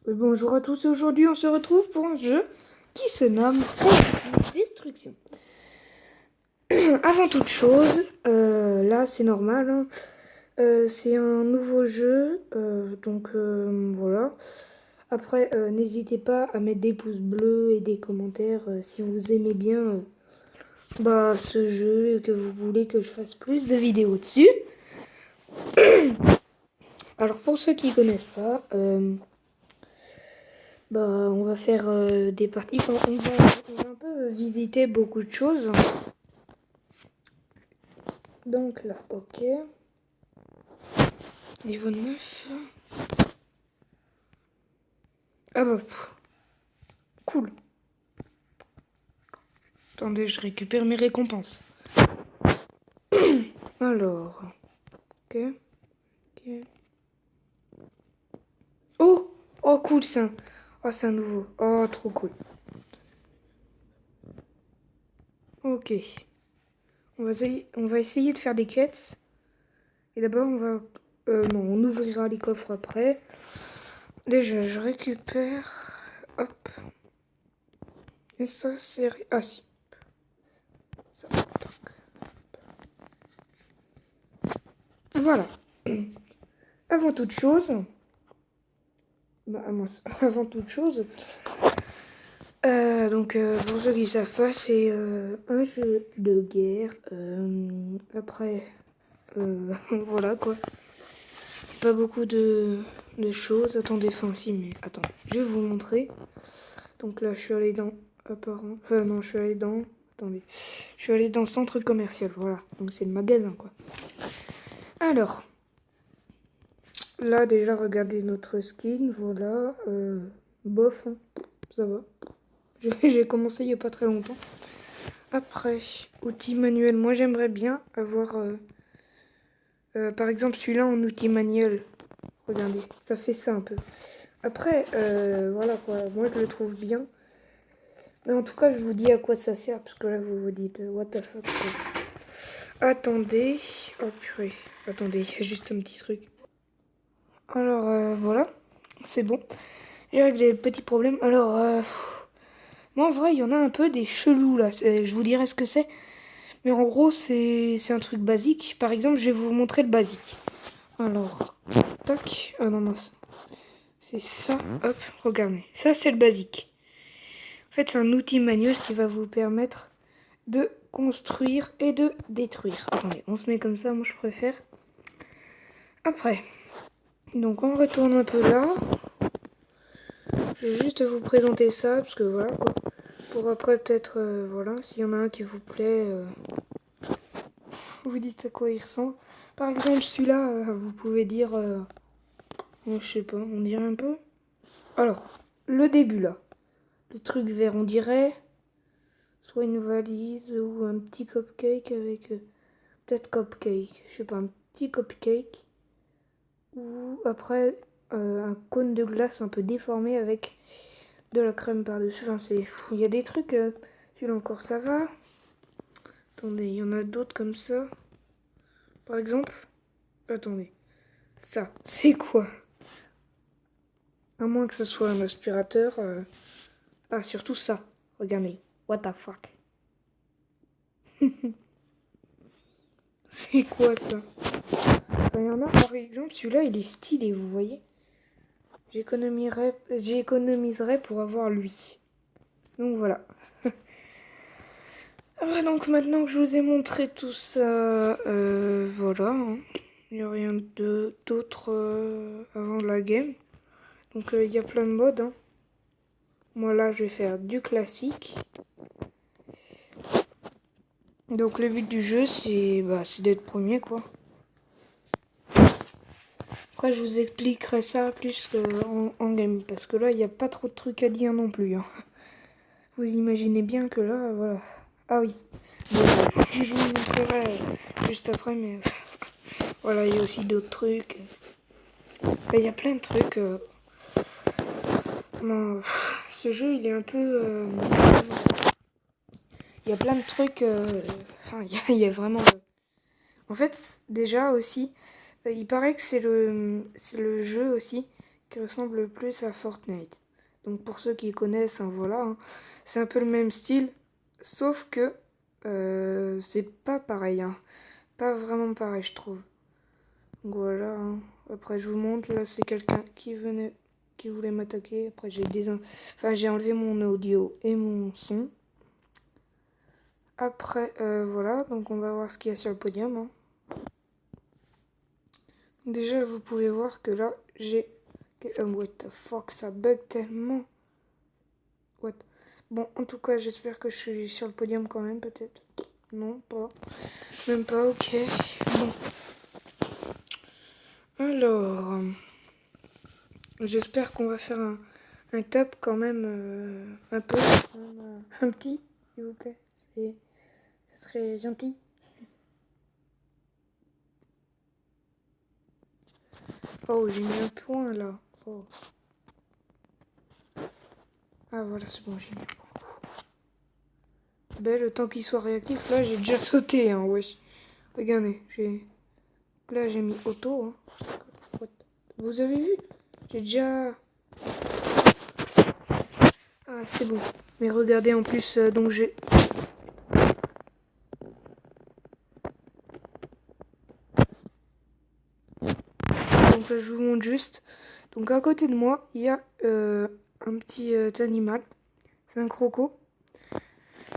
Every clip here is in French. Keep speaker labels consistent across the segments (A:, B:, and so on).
A: Bonjour à tous, et aujourd'hui on se retrouve pour un jeu qui se nomme Destruction. Avant toute chose, là c'est normal, hein, c'est un nouveau jeu, donc voilà. Après, n'hésitez pas à mettre des pouces bleus et des commentaires si vous aimez bien ce jeu et que vous voulez que je fasse plus de vidéos dessus. Alors pour ceux qui connaissent pas, on va faire des parties. Enfin, on va un peu visiter beaucoup de choses. Donc là, ok. Niveau 9. Ah bah, cool. Attendez, je récupère mes récompenses. Alors, ok. Ok. Oh! Oh, cool ça. Oh, c'est un nouveau. Oh, trop cool. Ok. On va essayer de faire des quêtes. Et d'abord, on va... non, on ouvrira les coffres après. Déjà, je récupère... Hop. Et ça, c'est... Ah, si. Ça, voilà. Avant toute chose... avant toute chose... pour ceux qui savent pas, c'est un jeu de guerre. Après... voilà, quoi. Pas beaucoup de choses. Attendez, enfin, si, mais... Attends, je vais vous montrer. Donc là, je suis allé dans... Apparent... Enfin, non, je suis allé dans... Attendez. Je suis allé dans le centre commercial, voilà. Donc c'est le magasin, quoi. Alors... Là, déjà, regardez notre skin, voilà. Bof, hein. Ça va. J'ai commencé il n'y a pas très longtemps. Après, outils manuels. Moi, j'aimerais bien avoir... par exemple, celui-là en outil manuel. Regardez, ça fait ça un peu. Après, voilà quoi. Moi, je le trouve bien. Mais en tout cas, je vous dis à quoi ça sert. Parce que là, vous vous dites, what the fuck. Attendez. Oh purée. Attendez, il y a juste un petit truc. Alors, voilà. C'est bon. J'ai réglé le petit problème. Alors, moi, en vrai, il y en a un peu des chelous, là. Je vous dirai ce que c'est. Mais en gros, c'est un truc basique. Par exemple, je vais vous montrer le basique. Alors, tac. Ah non, non. C'est ça. Hop, regardez. Ça, c'est le basique. En fait, c'est un outil manuel qui va vous permettre de construire et de détruire. Attendez, on se met comme ça, moi je préfère. Après, donc on retourne un peu là. Je vais juste vous présenter ça, parce que voilà quoi. Pour après peut-être, voilà, s'il y en a un qui vous plaît, vous dites à quoi il ressemble. Par exemple, celui-là, vous pouvez dire, je sais pas, on dirait un peu. Alors, le début là. Le truc vert, on dirait soit une valise ou un petit cupcake avec... peut-être cupcake, je sais pas, un petit cupcake. Ou après un cône de glace un peu déformé avec de la crème par-dessus. Enfin, c'est fou. Il y a des trucs, celui-là encore ça va. Attendez, il y en a d'autres comme ça. Par exemple, attendez, ça, c'est quoi? À moins que ce soit un aspirateur. Ah, surtout ça. Regardez, what the fuck. C'est quoi ça? Il y en a, par exemple, celui-là, il est stylé, vous voyez. J'économiserai pour avoir lui. Donc voilà. Donc maintenant que je vous ai montré tout ça, voilà. Hein. Il n'y a rien d'autre avant la game. Donc il y a plein de modes. Hein. Moi là, je vais faire du classique. Donc le but du jeu, c'est d'être premier, quoi. Après, je vous expliquerai ça plus en game. Parce que là, il n'y a pas trop de trucs à dire non plus. Hein. Vous imaginez bien que là, voilà. Ah oui. Bon, je vous montrerai juste après, mais voilà, il y a aussi d'autres trucs. Il y a plein de trucs. Non, ce jeu, il est un peu... il y a plein de trucs... Enfin, il y a vraiment... En fait, déjà aussi, il paraît que c'est le jeu aussi qui ressemble plus à Fortnite. Donc pour ceux qui connaissent, hein, voilà, hein, c'est un peu le même style, sauf que c'est pas pareil, hein. Pas vraiment pareil, je trouve. Donc voilà, hein. Après je vous montre, là c'est quelqu'un qui voulait m'attaquer. Après j'ai enlevé mon audio et mon son. Après voilà, donc on va voir ce qu'il y a sur le podium, hein. Déjà vous pouvez voir que là j'ai... what the fuck, ça bug tellement. What? Bon, en tout cas, j'espère que je suis sur le podium quand même, peut-être. Non, pas. Même pas, ok. Bon. Alors, j'espère qu'on va faire un top quand même un peu. Un petit, s'il vous plaît. Ce serait gentil. Oh, j'ai mis un point là. Oh. Ah voilà, c'est bon, j'ai mis un point. Ben, le temps qu'il soit réactif, là j'ai déjà sauté, hein, wesh. Regardez, là j'ai mis auto, hein. Vous avez vu? J'ai déjà... Ah, c'est bon. Mais regardez en plus, donc j'ai... Donc là, je vous montre juste. Donc à côté de moi, il y a un petit animal. C'est un croco.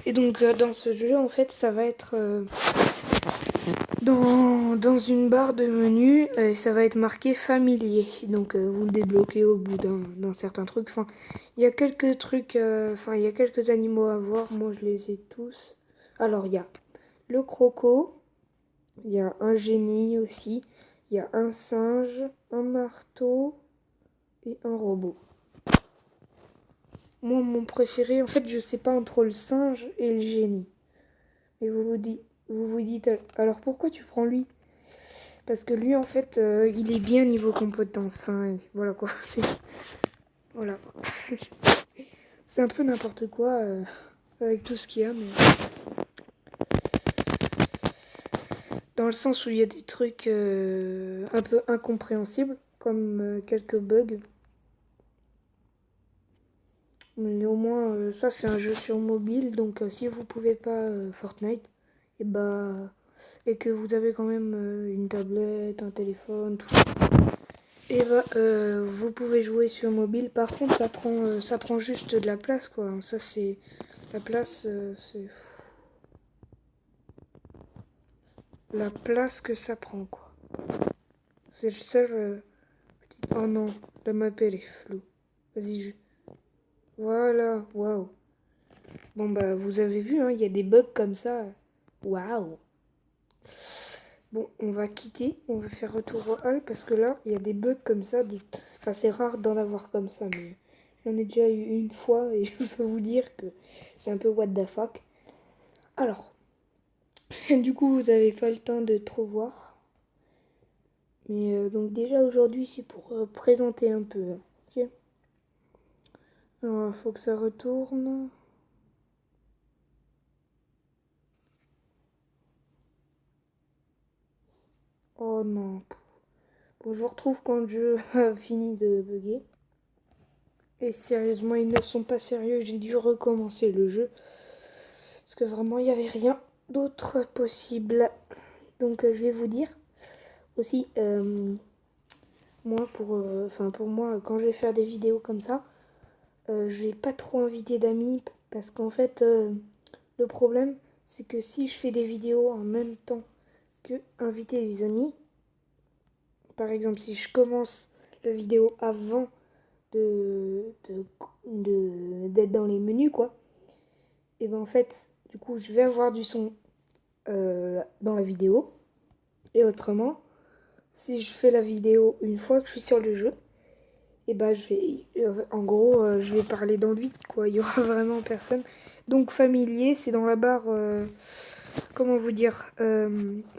A: Et donc dans ce jeu, en fait, ça va être dans une barre de menu, ça va être marqué familier. Donc vous le débloquez au bout d'un certain truc. Enfin, il y a quelques trucs, il y a quelques animaux à voir. Moi, je les ai tous. Alors, il y a le croco, il y a un génie aussi, il y a un singe, un marteau et un robot. Moi, mon préféré, en fait, je sais pas entre le singe et le génie. Et vous vous dites, alors pourquoi tu prends lui? Parce que lui, en fait, il est bien niveau compétence. Enfin, voilà quoi. Voilà. C'est un peu n'importe quoi avec tout ce qu'il y a, mais dans le sens où il y a des trucs un peu incompréhensibles, comme quelques bugs. Mais au moins, ça c'est un jeu sur mobile, donc si vous pouvez pas Fortnite, et que vous avez quand même une tablette, un téléphone, tout ça, vous pouvez jouer sur mobile. Par contre, ça prend juste de la place, quoi. Ça c'est la place, c'est la place que ça prend, quoi. C'est le seul. Oh non, la map elle est floue. Vas-y, voilà, waouh. Bon bah vous avez vu, hein, il y a des bugs comme ça. Waouh. Bon, on va quitter, on va faire retour au hall parce que là, il y a des bugs comme ça. Enfin, c'est rare d'en avoir comme ça, mais j'en ai déjà eu une fois et je peux vous dire que c'est un peu what the fuck. Alors, du coup, vous avez pas le temps de trop voir. Mais donc déjà aujourd'hui, c'est pour présenter un peu. Ok. Alors, il faut que ça retourne. Oh non. Bon, je vous retrouve quand le jeu a fini de bugger. Et sérieusement, ils ne sont pas sérieux. J'ai dû recommencer le jeu. Parce que vraiment, il n'y avait rien d'autre possible. Donc, je vais vous dire aussi, moi, pour moi, quand je vais faire des vidéos comme ça, je vais pas trop inviter d'amis. Parce qu'en fait, le problème, c'est que si je fais des vidéos en même temps que inviter des amis, par exemple, si je commence la vidéo avant d'être dans les menus, quoi, et ben en fait, du coup, je vais avoir du son dans la vidéo. Et autrement, si je fais la vidéo une fois que je suis sur le jeu, et ben en gros, je vais parler dans le vide, quoi. Il y aura vraiment personne. Donc familier, c'est dans la barre, comment vous dire,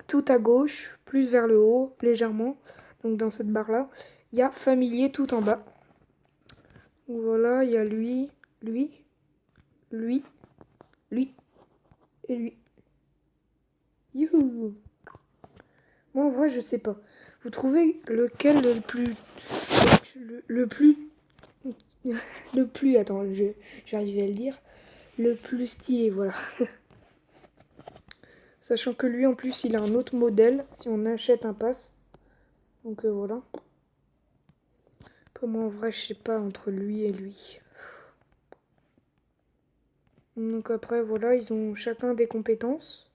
A: tout à gauche, plus vers le haut, légèrement. Donc dans cette barre-là, il y a familier tout en bas. Voilà, il y a lui, lui, lui, lui et lui. Youhou! Moi en vrai je sais pas. Vous trouvez lequel est le plus... le plus... Le plus... Attends, j'arrive à le dire. Le plus stylé, voilà. Sachant que lui, en plus, il a un autre modèle si on achète un pass. Donc voilà. Après, moi, en vrai, je sais pas entre lui et lui. Donc après, voilà, ils ont chacun des compétences.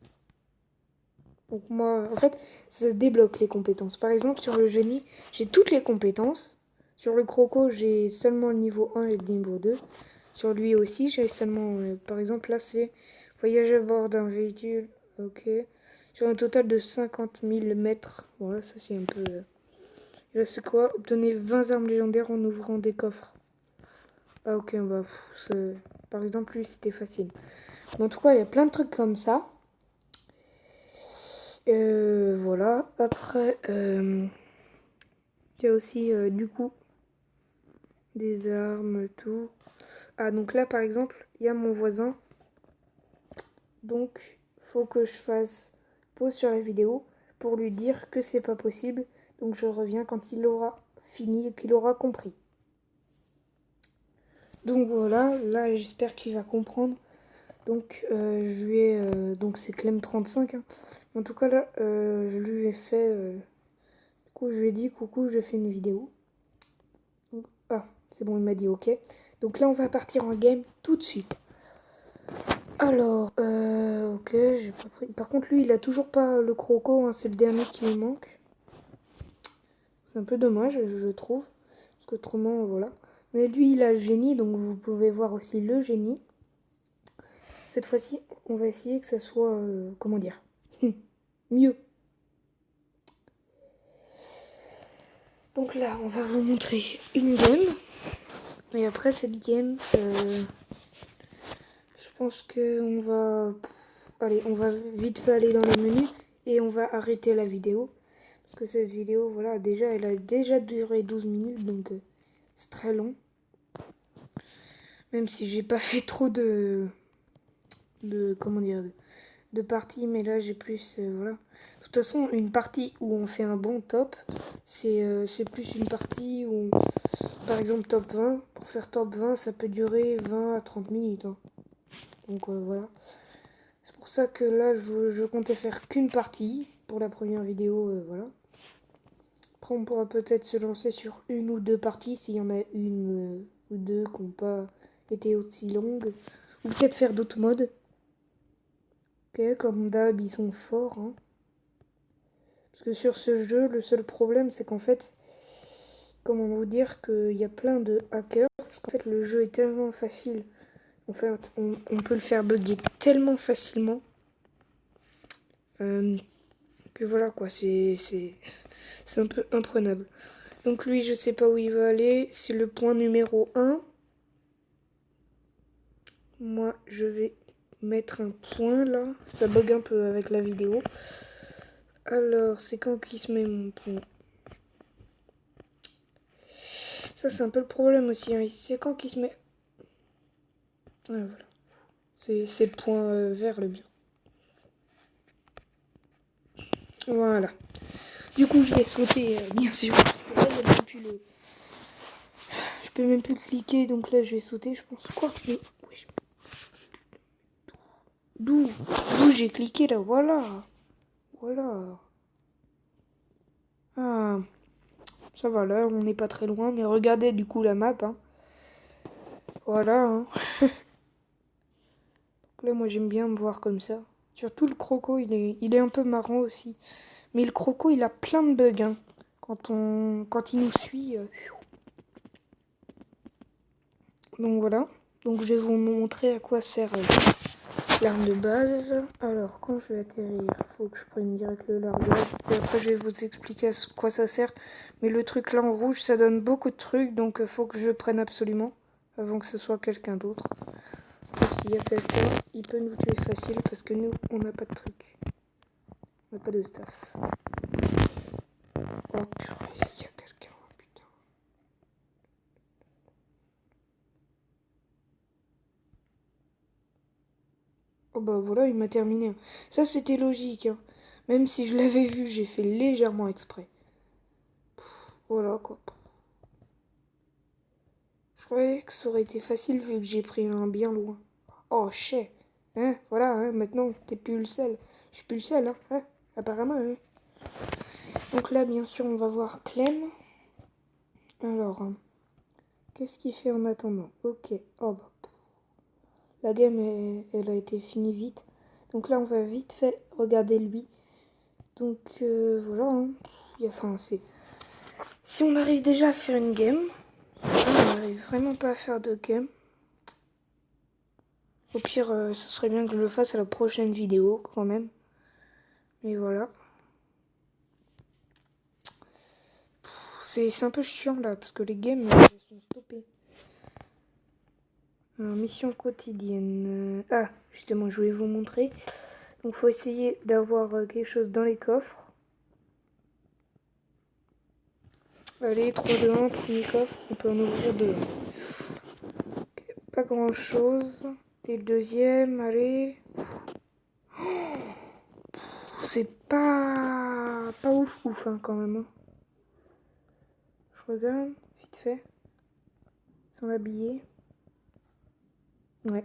A: Donc moi, en fait, ça débloque les compétences. Par exemple, sur le génie, j'ai toutes les compétences. Sur le croco, j'ai seulement le niveau 1 et le niveau 2. Sur lui aussi, j'ai seulement... par exemple, là, c'est voyage à bord d'un véhicule. Ok. Sur un total de 50 000 mètres. Voilà, ça c'est un peu... Là, c'est quoi? Obtenez 20 armes légendaires en ouvrant des coffres. Ah ok, bah... par exemple, lui, c'était facile. Mais en tout cas, il y a plein de trucs comme ça. Voilà. Après, il y a aussi, du coup, des armes, tout. Ah, donc là, par exemple, il y a mon voisin. Donc, faut que je fasse pause sur la vidéo pour lui dire que c'est pas possible. Donc, je reviens quand il aura fini et qu'il aura compris. Donc voilà, là, j'espère qu'il va comprendre. Donc, je lui ai... donc, c'est Clem35. Hein. En tout cas, là, je lui ai fait... du coup, je lui ai dit, coucou, je fais une vidéo. Donc, ah, c'est bon, il m'a dit ok. Donc là, on va partir en game tout de suite. Alors, ok, j'ai pas pris. Par contre, lui, il a toujours pas le croco, hein, c'est le dernier qui lui manque. C'est un peu dommage, je trouve. Parce qu'autrement, voilà. Mais lui, il a le génie, donc vous pouvez voir aussi le génie. Cette fois-ci, on va essayer que ça soit, comment dire, mieux. Donc là, on va vous montrer une game. Et après cette game, je pense qu'on va... Allez, on va vite fait aller dans les menus et on va arrêter la vidéo. Parce que cette vidéo, voilà, déjà, elle a déjà duré 12 minutes, donc c'est très long. Même si j'ai pas fait trop comment dire, de parties, mais là j'ai plus, voilà. De toute façon, une partie où on fait un bon top, c'est plus une partie où, par exemple, top 20. Pour faire top 20, ça peut durer 20 à 30 minutes. Hein. Donc voilà. C'est pour ça que là, je comptais faire qu'une partie pour la première vidéo, voilà. Après, on pourra peut-être se lancer sur une ou deux parties s'il y en a une ou deux qui n'ont pas été aussi longues. Ou peut-être faire d'autres modes. Ok, comme d'hab, ils sont forts. Hein. Parce que sur ce jeu, le seul problème, c'est qu'en fait, comment vous dire qu'il y a plein de hackers. Parce qu'en fait, le jeu est tellement facile. En fait, on peut le faire bugger tellement facilement. Que voilà quoi, c'est un peu imprenable. Donc lui, je sais pas où il va aller. C'est le point numéro 1. Moi, je vais mettre un point là. Ça bug un peu avec la vidéo. Alors, c'est quand qu'il se met mon point? Ça, c'est un peu le problème aussi. Hein. C'est quand qu'il se met... Ah, voilà. C'est le point vert le bien. Voilà. Du coup, je vais sauter, bien sûr. Parce que là, il n'y a même plus le... Je peux même plus cliquer, donc là, je vais sauter, je pense. Quoi? Mais... D'où j'ai cliqué là, voilà. Voilà. Ah, ça va là, on n'est pas très loin, mais regardez du coup la map. Hein. Voilà. Hein. Là, moi j'aime bien me voir comme ça. Surtout le croco, il est un peu marrant aussi. Mais le croco, il a plein de bugs. Hein. Quand il nous suit. Donc voilà. Donc je vais vous montrer à quoi sert l'arme de base. Alors, quand je vais atterrir, il faut que je prenne direct le largage. Et après, je vais vous expliquer à quoi ça sert. Mais le truc là en rouge, ça donne beaucoup de trucs. Donc, il faut que je prenne absolument. Avant que ce soit quelqu'un d'autre. S'il y a quelqu'un, il peut nous tuer facile. Parce que nous, on n'a pas de truc. On n'a pas de staff. Oh, purée, il y a quelqu'un. Oh, putain. Oh bah voilà, il m'a terminé. Ça, c'était logique. Hein. Même si je l'avais vu, j'ai fait légèrement exprès. Voilà quoi. croyais que ça aurait été facile vu que j'ai pris un bien loin. Oh, chais. Hein, voilà, hein, maintenant, t'es plus le seul. Je suis plus le seul, hein, apparemment, hein. Donc là, bien sûr, on va voir Clem. Alors, qu'est-ce qu'il fait en attendant? Ok, oh bah. La game, elle a été finie vite. Donc là, on va vite fait regarder lui. Donc voilà, hein. Enfin, c'est... Si on arrive déjà à faire une game, on n'arrive vraiment pas à faire de game. Au pire, ce serait bien que je le fasse à la prochaine vidéo, quand même. Mais voilà. C'est un peu chiant, là, parce que les games, elles sont stoppées. Alors, mission quotidienne. Ah, justement, je voulais vous montrer. Donc, faut essayer d'avoir quelque chose dans les coffres. Allez, 3, 2, 1, premier coffre. On peut en ouvrir 2. Okay, pas grand chose. Et le deuxième, allez. C'est pas ouf hein, quand même. Hein. Je regarde, vite fait. Sans l'habiller. Ouais.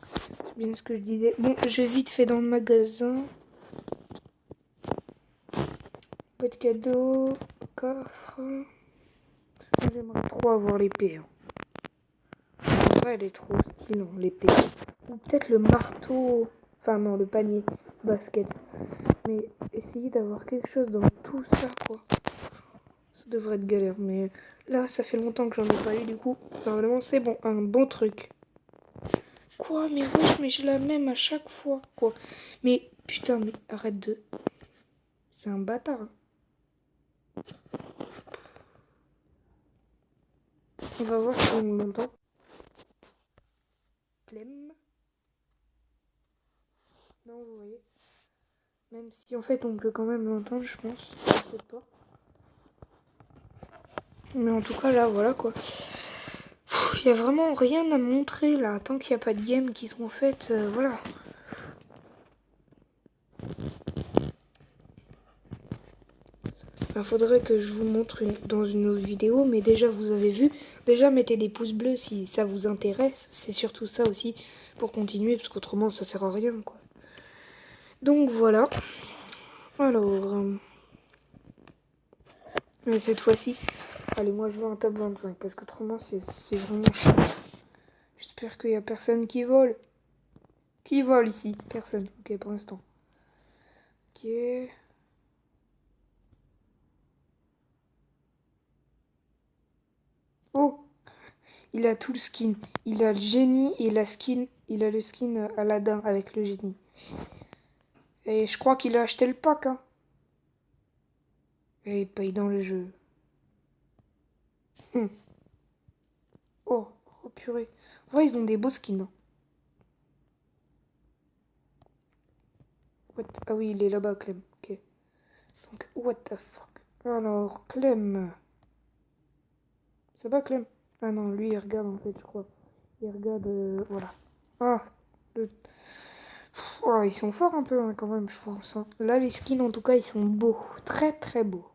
A: C'est bien ce que je disais. Bon, je vais vite fait dans le magasin. Pas de cadeau. Coffre. J'aimerais trop avoir l'épée. Hein. En vrai, elle est trop stylée, l'épée. Ou peut-être le marteau. Enfin, non, le panier. Basket. Mais essayer d'avoir quelque chose dans tout ça, quoi. Ça devrait être galère. Mais là, ça fait longtemps que j'en ai pas eu, du coup. Normalement, c'est bon. Un bon truc. Quoi? Mais wesh, mais je la même à chaque fois, quoi. Mais putain, mais arrête de... C'est un bâtard. Hein. On va voir si on l'entend. Clem. Non, vous voyez. Même si en fait on peut quand même l'entendre, je pense. Peut-être pas. Mais en tout cas, là, voilà quoi. Il y a vraiment rien à montrer là. Tant qu'il n'y a pas de game qui seront faites, voilà. Il faudrait que je vous montre dans une autre vidéo, mais déjà vous avez vu. Déjà mettez des pouces bleus si ça vous intéresse. C'est surtout ça aussi pour continuer, parce qu'autrement ça sert à rien quoi. Donc voilà. Alors, mais cette fois-ci, allez moi je veux un top 25 parce qu'autrement c'est vraiment chiant. J'espère qu'il n'y a personne qui vole. Qui vole ici? Personne. Ok pour l'instant. Ok. Oh! Il a tout le skin. Il a le génie et la skin. Il a le skin Aladdin avec le génie. Et je crois qu'il a acheté le pack, hein. Et il paye dans le jeu. Oh, oh purée. En vrai, ils ont des beaux skins. Hein. Ah oui, il est là-bas, Clem. Ok. Donc, what the fuck. Alors, Clem. Ça va, Clem? Ah non, lui, il regarde, en fait, je crois. Il regarde, voilà. Ah, le... Oh, ils sont forts un peu, hein, quand même, je pense. Hein. Là, les skins, en tout cas, ils sont beaux. Très, très beaux.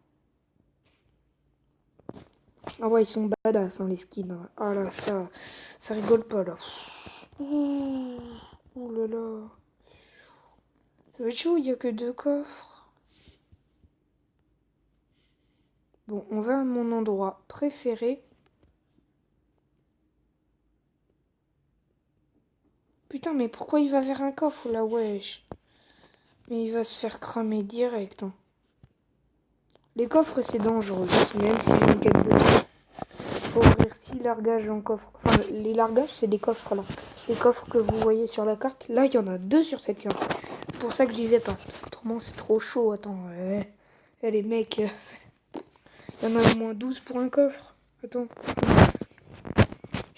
A: Ah ouais, ils sont badass, hein, les skins. Hein. Ah là, ça rigole pas, là. Oh là là. Ça va être chaud, il n'y a que 2 coffres. Bon, on va à mon endroit préféré. Putain, mais pourquoi il va vers un coffre, là, wesh? Mais il va se faire cramer direct. Hein. Les coffres, c'est dangereux. Même si j'ai une quête de... Faut ouvrir 6 largages en coffre. Enfin, les largages, c'est des coffres, là. Les coffres que vous voyez sur la carte. Là, il y en a 2 sur cette carte. C'est pour ça que j'y vais pas. Parce qu'autrement, c'est trop chaud. Attends. Les mecs... Il y en a au moins 12 pour un coffre. Attends.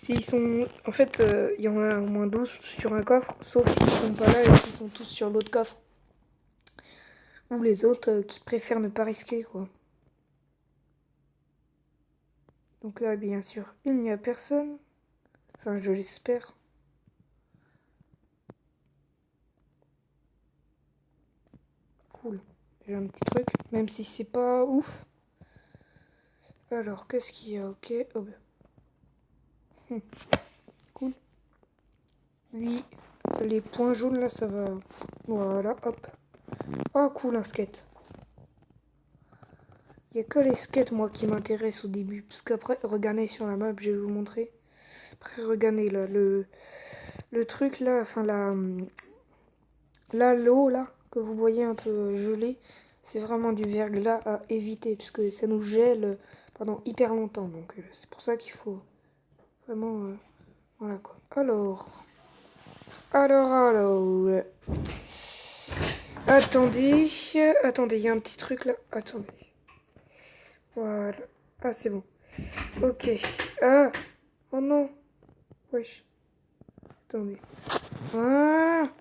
A: S'ils sont... En fait, il y en a au moins 12 sur un coffre. Sauf s'ils sont pas là et s'ils sont tous sur l'autre coffre. Ou les autres qui préfèrent ne pas risquer, quoi. Donc là, bien sûr, il n'y a personne. Enfin, je l'espère. Cool. J'ai un petit truc, même si c'est pas ouf. Alors, qu'est-ce qu'il y a? Ok. Oh ben. Cool. Oui, les points jaunes là, ça va. Voilà, hop. Oh, cool, un skate. Il n'y a que les skates, moi, qui m'intéressent au début. Parce qu'après, regardez sur la map, je vais vous montrer. Après, regardez là, le truc là, enfin là, l'eau là, que vous voyez un peu gelée, c'est vraiment du verglas à éviter. Parce que ça nous gèle pendant hyper longtemps. Donc, c'est pour ça qu'il faut vraiment. Voilà quoi. Alors. Attendez, il y a un petit truc là. Attendez. Voilà. Ah, c'est bon. Ok. Ah. Oh non. Wesh. Attendez. Voilà.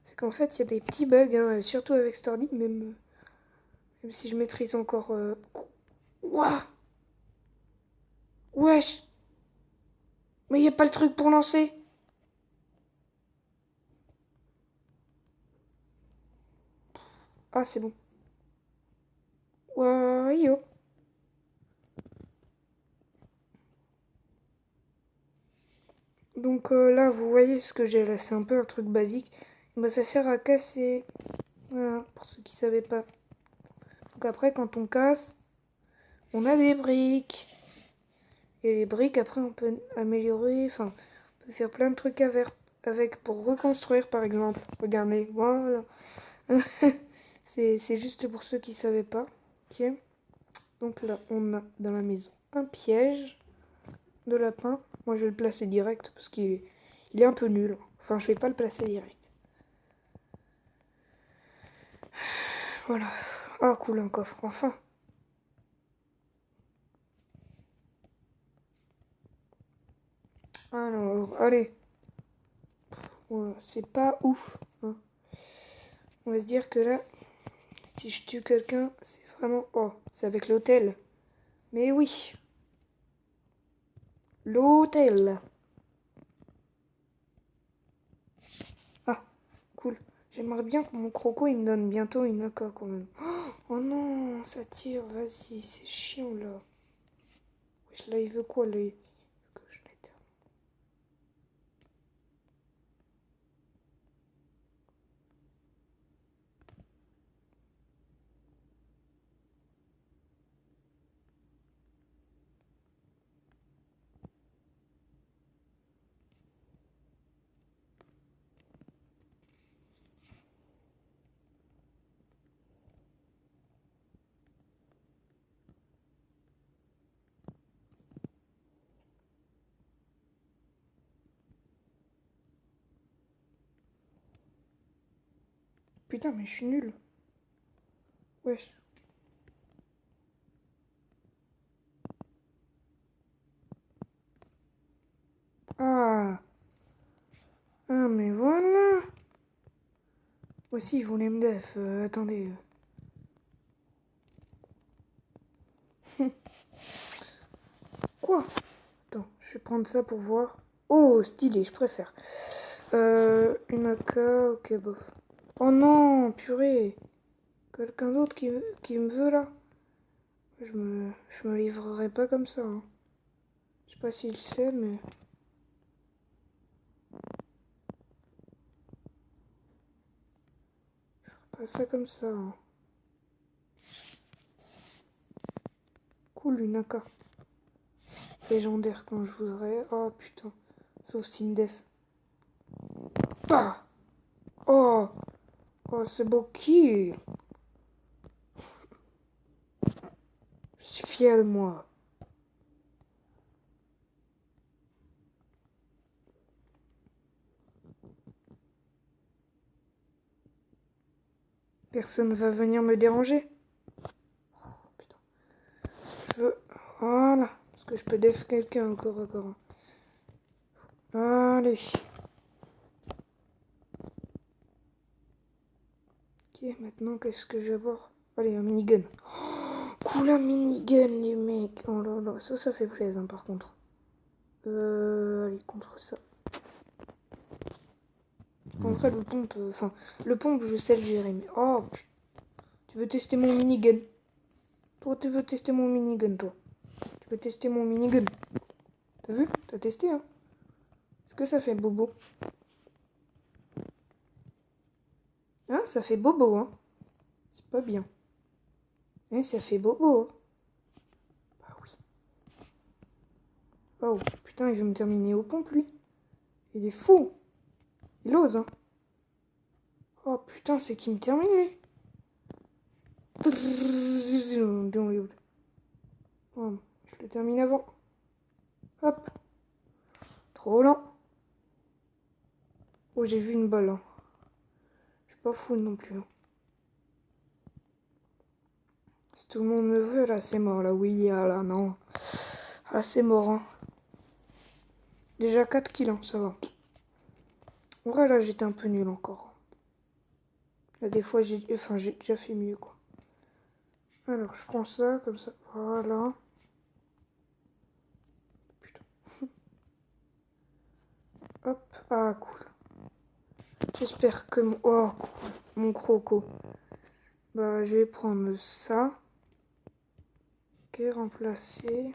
A: C'est qu'en fait, il y a des petits bugs, hein, surtout avec Stardew, même si je maîtrise encore. Ouah. Wesh. Mais il n'y a pas le truc pour lancer. Ah, c'est bon. Ouah, yo. Donc là, vous voyez ce que j'ai là, c'est un peu un truc basique. Bah, ça sert à casser. Voilà, pour ceux qui ne savaient pas. Donc après, quand on casse, on a des briques. Et les briques, après, on peut améliorer. Enfin, on peut faire plein de trucs avec pour reconstruire, par exemple. Regardez, voilà. C'est juste pour ceux qui ne savaient pas. Ok. Donc là, on a dans la maison un piège de lapin. Moi, je vais le placer direct parce il est un peu nul. Enfin, je vais pas le placer direct. Voilà. Ah, cool, un coffre, enfin. Alors, allez. Voilà, c'est pas ouf, hein. On va se dire que là, si je tue quelqu'un, c'est vraiment... Oh, c'est avec l'hôtel. Mais oui. L'hôtel. Ah, cool. J'aimerais bien que mon croco, il me donne bientôt une AK quand même. Oh non, ça tire, vas-y, c'est chiant là. Wesh, là, il veut quoi, là? Que je l'éteins. Putain, mais je suis nul. Wesh. Ah. Ah, mais voilà. Aussi, il voulait me def. Attendez. Quoi? Attends, je vais prendre ça pour voir. Oh, stylé, je préfère. Une AK, ok, bof. Oh non, purée. Quelqu'un d'autre qui me veut là? Je me livrerai pas comme ça, hein. Je sais pas s'il sait, mais... Je ferai pas ça comme ça, hein. Cool, une AK. Légendaire quand je voudrais. Oh putain. Sauf Sindef. Ah! Oh! Oh, c'est beau kill! Je suis fier de moi. Personne va venir me déranger. Oh, putain. Je veux... Voilà. Parce que je peux def quelqu'un encore. Allez. Ok, maintenant, qu'est-ce que je vais avoir? Allez, un minigun. Oh, cool, un minigun, les mecs. Oh là là, ça fait plaisir, par contre. Allez, contre ça. En vrai, le pompe... Enfin, le pompe, je sais le gérer, mais... Oh, tu veux tester mon minigun? Toi, tu veux tester mon minigun, toi? Tu veux tester mon minigun? T'as vu? T'as testé, hein? Est-ce que ça fait bobo? Hein? Ça fait bobo, hein? C'est pas bien. Hein, ça fait bobo, hein? Bah oui. Oh, putain, il veut me terminer aux pompes, lui. Il est fou. Il ose, hein? Oh, putain, c'est qui me termine, lui? Oh, je le termine avant. Hop. Trop lent. Oh, j'ai vu une balle, hein. Je suis pas fou non plus, hein. Si tout le monde me veut, là, c'est mort, là. Oui, ah, là, non. Là, c'est mort, hein. Déjà 4 kills, hein, ça va. En vrai, là, j'étais un peu nul encore. Là, des fois, j'ai déjà fait mieux, quoi. Alors, je prends ça, comme ça. Voilà. Putain. Hop. Ah, cool. J'espère que mon... Oh, cool. Mon croco. Bah, je vais prendre ça. Ok, remplacer.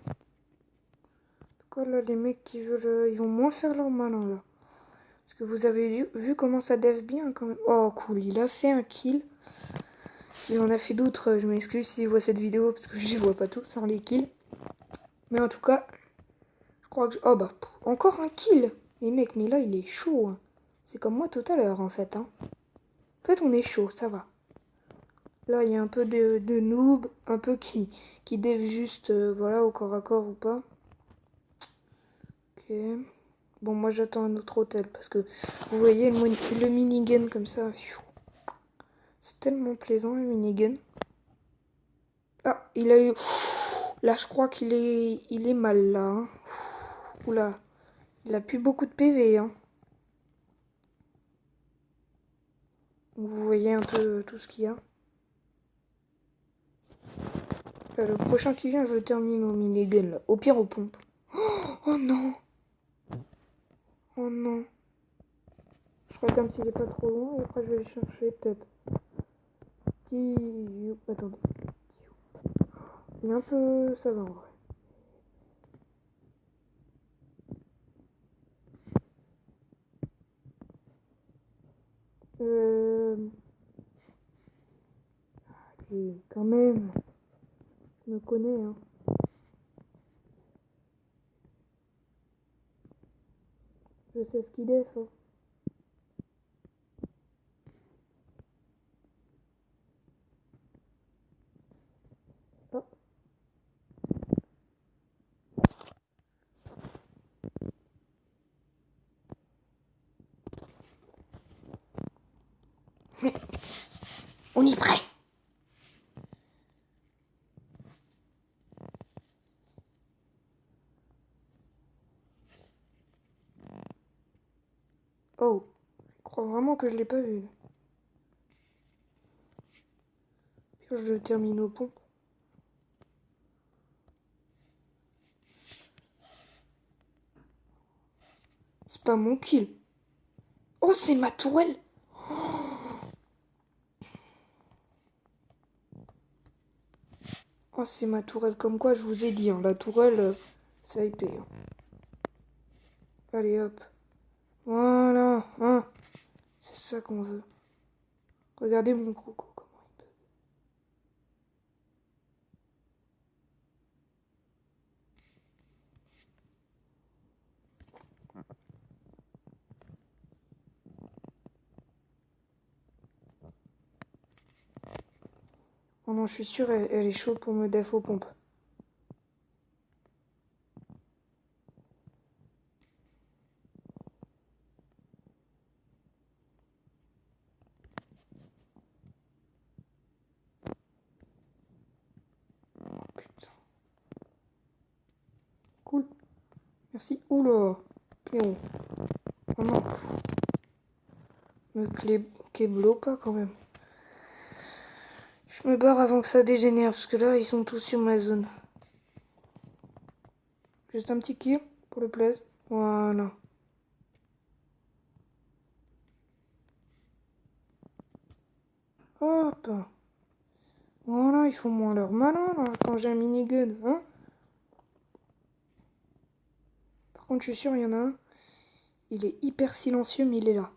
A: Quoi, là, les mecs qui veulent... Ils vont moins faire leur malin, là. Parce que vous avez vu comment ça dev bien, quand même. Oh, cool. Il a fait un kill. S'il en a fait d'autres, je m'excuse s'il voit cette vidéo, parce que je les vois pas tous, hein, les kills. Mais en tout cas, je crois que... Oh, bah, encore un kill. Mais mec, mais là, il est chaud, hein. C'est comme moi tout à l'heure, en fait, hein. En fait, on est chaud, ça va. Là, il y a un peu de noob, un peu qui dev juste, voilà, au corps à corps ou pas. Ok. Bon, moi, j'attends un autre hôtel, parce que, vous voyez, le minigun comme ça, c'est tellement plaisant, le minigun. Ah, il a eu... Là, je crois il est mal, là. Hein. Oula, il a plus beaucoup de PV, hein. Vous voyez un peu tout ce qu'il y a. Le prochain qui vient, je termine au minigun, là. Au pire, aux pompes. Oh non! Oh non! Je regarde s'il est pas trop loin et après je vais le chercher peut-être. Attendez. Il est un peu... Ça va en vrai. Allez, quand même. Je me connais, hein. Je sais ce qu'il est, hein. Oh. On est prêt. Oh, je crois vraiment que je l'ai pas vu. Je termine au pont. C'est pas mon kill. Oh, c'est ma tourelle. Oh, c'est ma tourelle. Comme quoi, je vous ai dit, hein, la tourelle, ça y paye. Hein. Allez, hop. Voilà, hein. C'est ça qu'on veut. Regardez mon croco, comment il peut. Oh non, je suis sûre, elle est chaude pour me def aux pompes. Oh putain. Cool. Merci. Oula. Péon. Oh non. Me keblo pas quand même. Je me barre avant que ça dégénère parce que là ils sont tous sur ma zone. Juste un petit kill pour le plaisir. Voilà. Hop. Voilà, ils font moins leur malin là quand j'ai un minigun, hein. Par contre, je suis sûr, il y en a un. Il est hyper silencieux, mais il est là.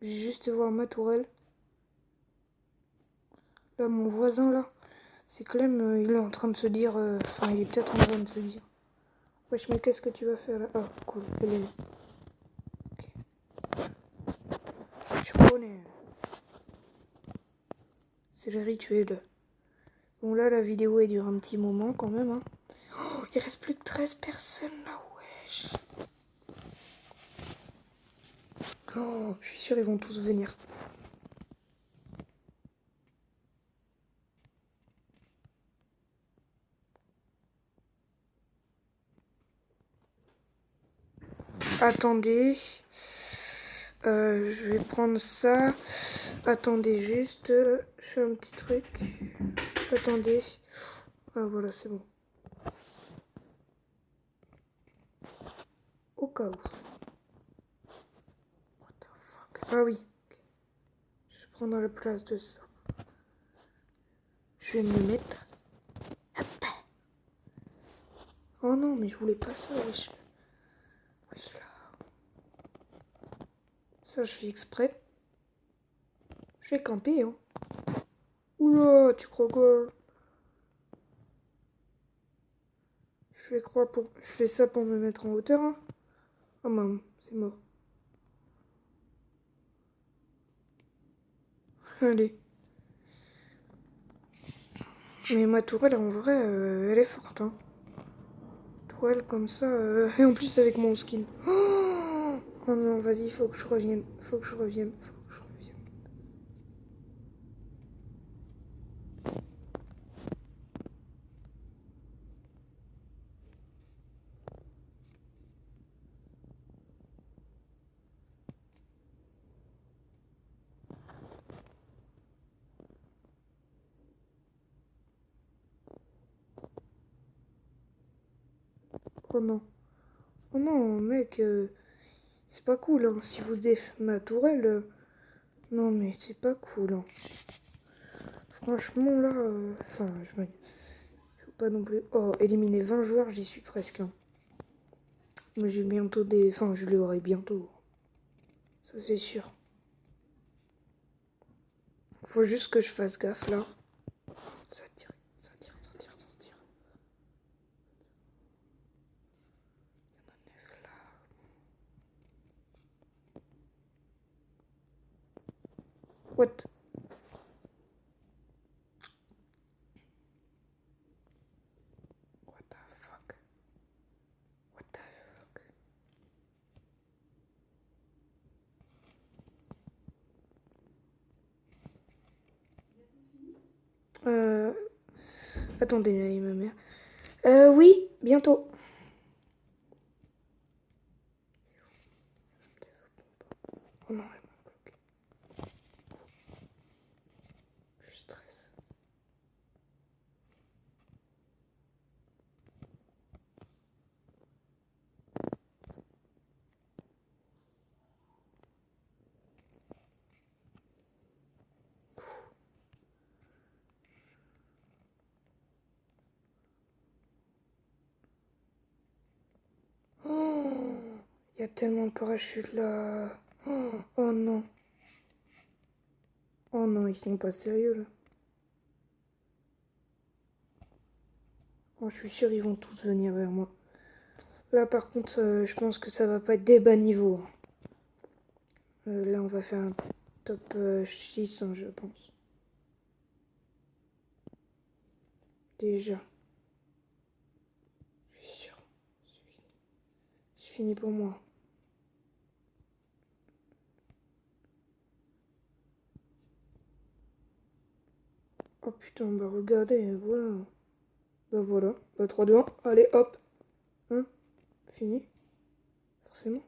A: Je vais juste voir ma tourelle. Là, mon voisin, là, c'est Clem, il est en train de se dire... Enfin, il est peut-être en train de se dire... Wesh, mais qu'est-ce que tu vas faire là? Ah, cool, elle est là. Ok. Je connais. C'est le rituel. Bon, là, la vidéo, elle dure un petit moment quand même. Hein. Oh, il reste plus que 13 personnes là, wesh. Oh, je suis sûre, ils vont tous venir. Attendez. Je vais prendre ça. Attendez juste. Je fais un petit truc. Attendez. Ah, voilà, c'est bon. Au cas où. What the fuck? Ah oui. Je vais prendre la place de ça. Je vais me mettre. Hop. Oh non, mais je voulais pas ça, wesh. Wesh là. Ça, je fais exprès. Je vais camper, hein. Oula, tu crois quoi? Je fais ça pour me mettre en hauteur, hein. Oh maman, c'est mort. Allez. Mais ma tourelle, en vrai, elle est forte, hein. Tourelle comme ça, et en plus avec mon skin. Oh non, vas-y, faut que je revienne. Faut que je revienne. Faut que je revienne. Oh non. Oh non, mec, c'est pas cool, hein. Si vous déf ma tourelle, non mais c'est pas cool, hein. Franchement, là, enfin, faut pas non plus... Oh, éliminer 20 joueurs, j'y suis presque, hein. Mais j'ai bientôt des... Enfin, je l'aurai bientôt. Ça, c'est sûr. Faut juste que je fasse gaffe, là. Ça tire, ça tire, ça tire, ça tire. Il y en a 9 là. What? What the fuck? What the fuck? Attendez, là, il y a ma mère. Oui, bientôt. Oh non, elle m'a bloqué. Je stresse. Oh, il y a tellement de parachutes là. Oh non. Oh non, ils sont pas sérieux là. Oh, je suis sûre ils vont tous venir vers moi. Là par contre, je pense que ça va pas être des bas niveaux. Là on va faire un top 6, hein, je pense. Déjà. Je suis sûre. C'est fini pour moi. Oh putain, bah regardez, voilà. Bah voilà. Bah 3, 2, 1. Allez, hop. Hein? Fini. Forcément.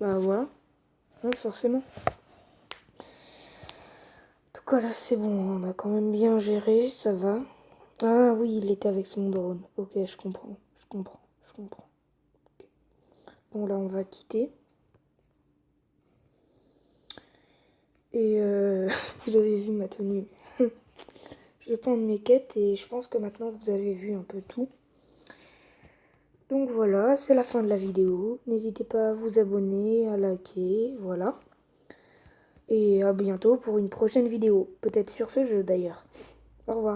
A: Bah voilà. Hein, forcément. En tout cas là c'est bon, on a quand même bien géré, ça va. Ah oui, il était avec son drone. Ok, je comprends. Je comprends. Je comprends. Okay. Bon là on va quitter. Et vous avez vu ma tenue. Je vais prendre mes quêtes et je pense que maintenant vous avez vu un peu tout. Donc voilà, c'est la fin de la vidéo. N'hésitez pas à vous abonner, à liker, voilà. Et à bientôt pour une prochaine vidéo, peut-être sur ce jeu d'ailleurs. Au revoir.